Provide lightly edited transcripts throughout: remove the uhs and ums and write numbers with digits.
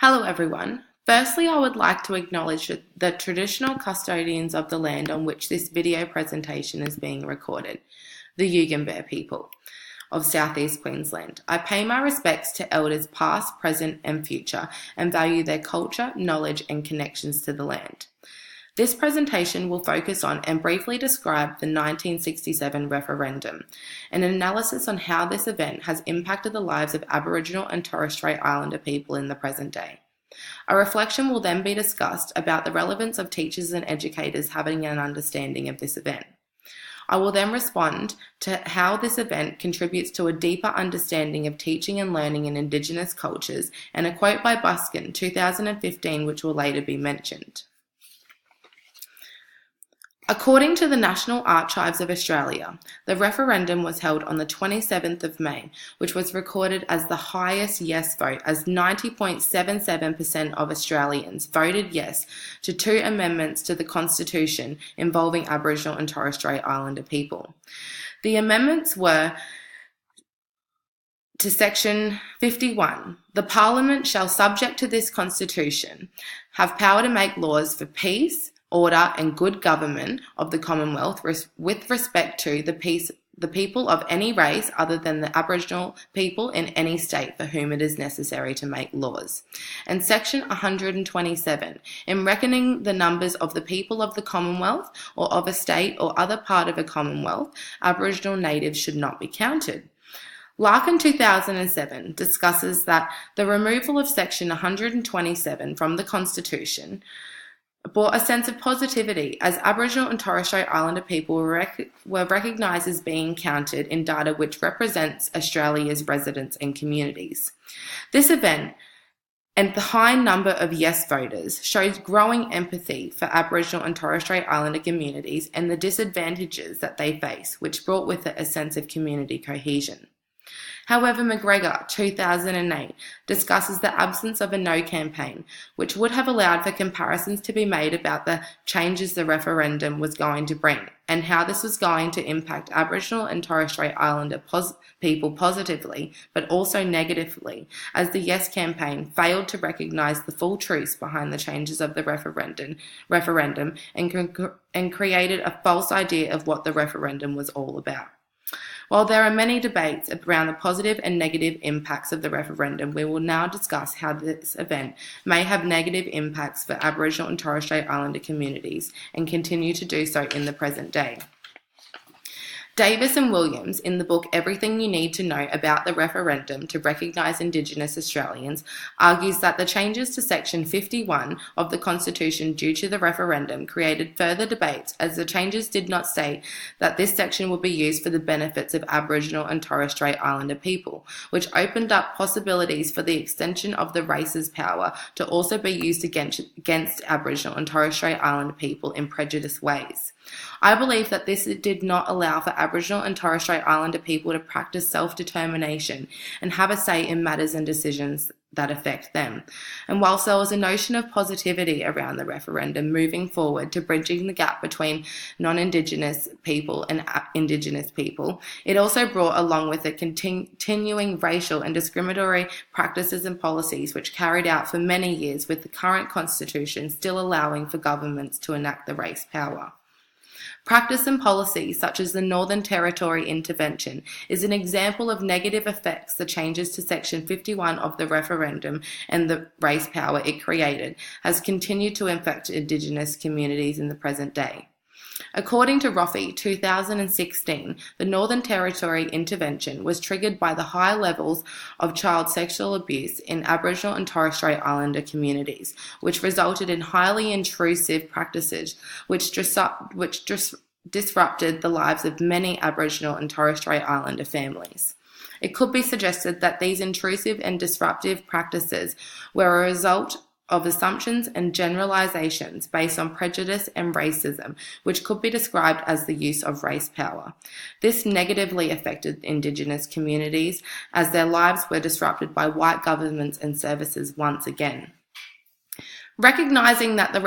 Hello everyone. Firstly, I would like to acknowledge the traditional custodians of the land on which this video presentation is being recorded, the Yugambeh people of Southeast Queensland. I pay my respects to elders past, present and future and value their culture, knowledge and connections to the land. This presentation will focus on and briefly describe the 1967 referendum, an analysis on how this event has impacted the lives of Aboriginal and Torres Strait Islander people in the present day. A reflection will then be discussed about the relevance of teachers and educators having an understanding of this event. I will then respond to how this event contributes to a deeper understanding of teaching and learning in Indigenous cultures and a quote by Buskin, 2015, which will later be mentioned. According to the National Archives of Australia, the referendum was held on the 27th of May, which was recorded as the highest yes vote, as 90.77% of Australians voted yes to 2 amendments to the Constitution involving Aboriginal and Torres Strait Islander people. The amendments were to Section 51, the Parliament shall, subject to this Constitution, have power to make laws for peace, order and good government of the Commonwealth with respect to the people of any race other than the Aboriginal people in any state for whom it is necessary to make laws. And Section 127, in reckoning the numbers of the people of the Commonwealth or of a state or other part of a Commonwealth, Aboriginal natives should not be counted. Larkin 2007 discusses that the removal of Section 127 from the Constitution brought a sense of positivity as Aboriginal and Torres Strait Islander people were recognised as being counted in data which represents Australia's residents and communities. This event and the high number of yes voters shows growing empathy for Aboriginal and Torres Strait Islander communities and the disadvantages that they face, which brought with it a sense of community cohesion. However, McGregor, 2008, discusses the absence of a no campaign, which would have allowed for comparisons to be made about the changes the referendum was going to bring and how this was going to impact Aboriginal and Torres Strait Islander people positively, but also negatively, as the Yes campaign failed to recognise the full truths behind the changes of the referendum and created a false idea of what the referendum was all about. While there are many debates around the positive and negative impacts of the referendum, we will now discuss how this event may have negative impacts for Aboriginal and Torres Strait Islander communities and continue to do so in the present day. Davis and Williams, in the book Everything You Need to Know About the Referendum to Recognise Indigenous Australians, argues that the changes to Section 51 of the Constitution due to the referendum created further debates, as the changes did not state that this section would be used for the benefits of Aboriginal and Torres Strait Islander people, which opened up possibilities for the extension of the race's power to also be used against Aboriginal and Torres Strait Islander people in prejudiced ways. I believe that this did not allow for Aboriginal and Torres Strait Islander people to practice self-determination and have a say in matters and decisions that affect them. And whilst there was a notion of positivity around the referendum moving forward to bridging the gap between non-Indigenous people and Indigenous people, it also brought along with it continuing racial and discriminatory practices and policies which carried out for many years, with the current Constitution still allowing for governments to enact the race power. Practice and policy, such as the Northern Territory intervention, is an example of negative effects the changes to Section 51 of the referendum and the race power it created has continued to affect Indigenous communities in the present day. According to Roffey, 2016, the Northern Territory intervention was triggered by the high levels of child sexual abuse in Aboriginal and Torres Strait Islander communities, which resulted in highly intrusive practices which disrupted the lives of many Aboriginal and Torres Strait Islander families. It could be suggested that these intrusive and disruptive practices were a result of assumptions and generalizations based on prejudice and racism, which could be described as the use of race power. This negatively affected Indigenous communities as their lives were disrupted by white governments and services once again. Recognising that the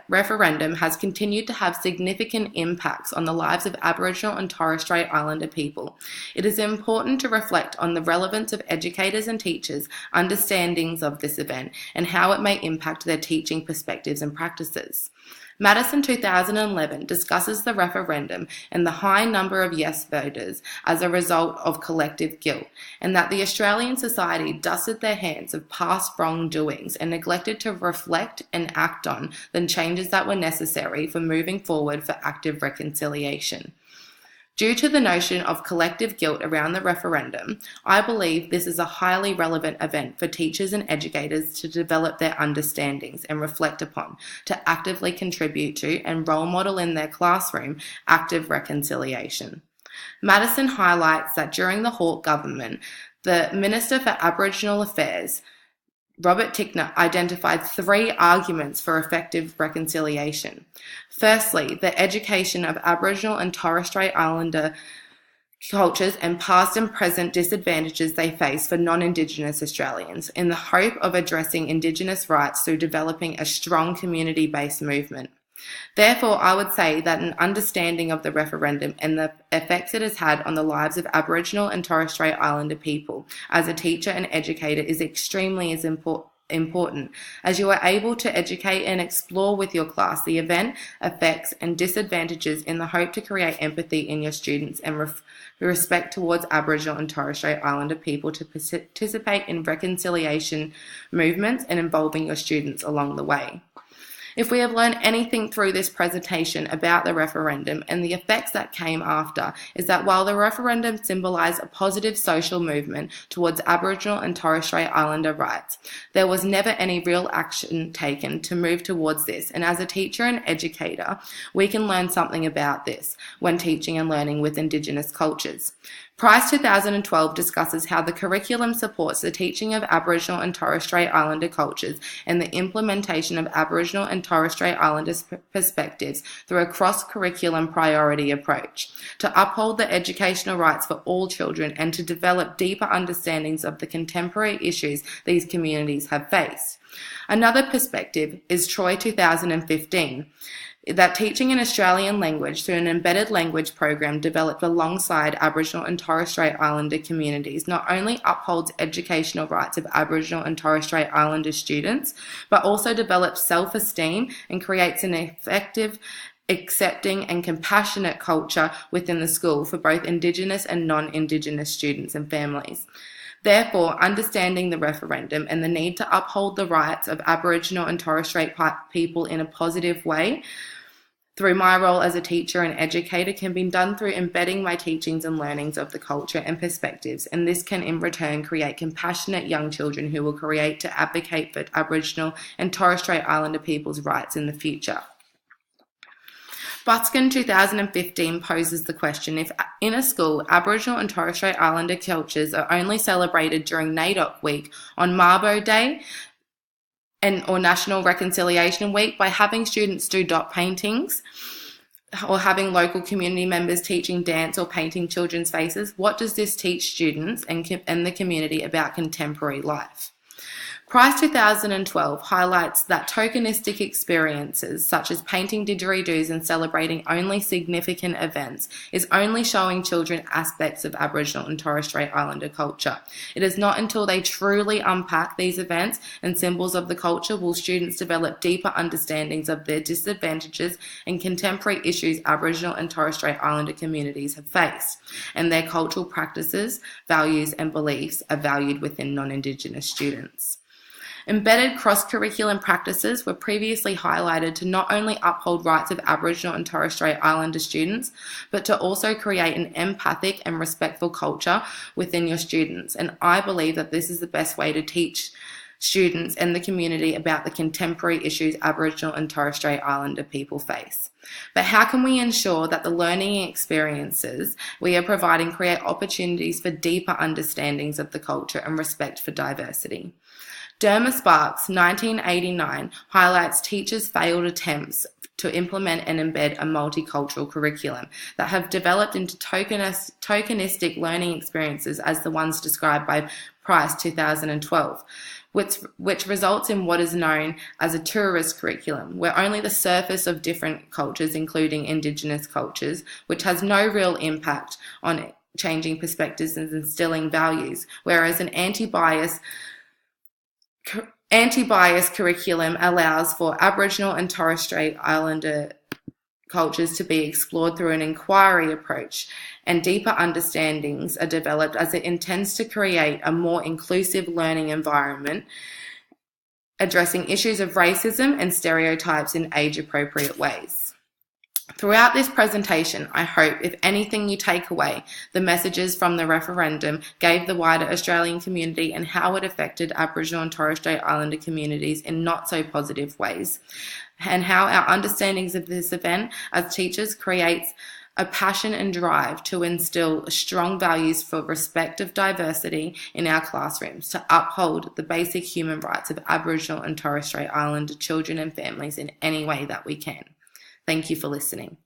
referendum has continued to have significant impacts on the lives of Aboriginal and Torres Strait Islander people, it is important to reflect on the relevance of educators and teachers' understandings of this event and how it may impact their teaching perspectives and practices. Madison 2011 discusses the referendum and the high number of yes voters as a result of collective guilt, and that the Australian society dusted their hands of past wrongdoings and neglected to reflect and act on the changes that were necessary for moving forward for active reconciliation. Due to the notion of collective guilt around the referendum, I believe this is a highly relevant event for teachers and educators to develop their understandings and reflect upon, to actively contribute to and role model in their classroom active reconciliation. Madison highlights that during the Hawke government, the Minister for Aboriginal Affairs, Robert Tickner, identified 3 arguments for effective reconciliation. Firstly, the education of Aboriginal and Torres Strait Islander cultures and past and present disadvantages they face for non-Indigenous Australians, in the hope of addressing Indigenous rights through developing a strong community-based movement. Therefore, I would say that an understanding of the referendum and the effects it has had on the lives of Aboriginal and Torres Strait Islander people as a teacher and educator is extremely important, as you are able to educate and explore with your class the event, effects, and disadvantages in the hope to create empathy in your students and respect towards Aboriginal and Torres Strait Islander people to participate in reconciliation movements and involving your students along the way. If we have learned anything through this presentation about the referendum and the effects that came after, is that while the referendum symbolised a positive social movement towards Aboriginal and Torres Strait Islander rights, there was never any real action taken to move towards this, and as a teacher and educator, we can learn something about this when teaching and learning with Indigenous cultures. Price 2012 discusses how the curriculum supports the teaching of Aboriginal and Torres Strait Islander cultures and the implementation of Aboriginal and Torres Strait Islander perspectives through a cross-curriculum priority approach, to uphold the educational rights for all children and to develop deeper understandings of the contemporary issues these communities have faced. Another perspective is Troy 2015, that teaching an Australian language through an embedded language program developed alongside Aboriginal and Torres Strait Islander communities not only upholds educational rights of Aboriginal and Torres Strait Islander students, but also develops self-esteem and creates an effective, accepting and compassionate culture within the school for both Indigenous and non-Indigenous students and families. Therefore, understanding the referendum and the need to uphold the rights of Aboriginal and Torres Strait people in a positive way through my role as a teacher and educator can be done through embedding my teachings and learnings of the culture and perspectives, and this can in return create compassionate young children who will create to advocate for Aboriginal and Torres Strait Islander people's rights in the future. Butskin 2015 poses the question, if in a school Aboriginal and Torres Strait Islander cultures are only celebrated during NAIDOC Week, on Mabo Day, or National Reconciliation Week, by having students do dot paintings or having local community members teaching dance or painting children's faces, what does this teach students and the community about contemporary life? Price 2012 highlights that tokenistic experiences such as painting didgeridoos and celebrating only significant events is only showing children aspects of Aboriginal and Torres Strait Islander culture. It is not until they truly unpack these events and symbols of the culture will students develop deeper understandings of their disadvantages and contemporary issues Aboriginal and Torres Strait Islander communities have faced, and their cultural practices, values and beliefs are valued within non-Indigenous students. Embedded cross-curriculum practices were previously highlighted to not only uphold rights of Aboriginal and Torres Strait Islander students, but to also create an empathic and respectful culture within your students. And I believe that this is the best way to teach students and the community about the contemporary issues Aboriginal and Torres Strait Islander people face. But how can we ensure that the learning experiences we are providing create opportunities for deeper understandings of the culture and respect for diversity? Derma Sparks, 1989, highlights teachers' failed attempts to implement and embed a multicultural curriculum that have developed into tokenistic learning experiences as the ones described by Price 2012, which results in what is known as a tourist curriculum, where only the surface of different cultures, including Indigenous cultures, which has no real impact on changing perspectives and instilling values, whereas an anti-bias curriculum allows for Aboriginal and Torres Strait Islander cultures to be explored through an inquiry approach, and deeper understandings are developed as it intends to create a more inclusive learning environment, addressing issues of racism and stereotypes in age-appropriate ways. Throughout this presentation, I hope, if anything you take away, the messages from the referendum gave the wider Australian community and how it affected Aboriginal and Torres Strait Islander communities in not so positive ways, and how our understandings of this event as teachers creates a passion and drive to instill strong values for respect of diversity in our classrooms, to uphold the basic human rights of Aboriginal and Torres Strait Islander children and families in any way that we can. Thank you for listening.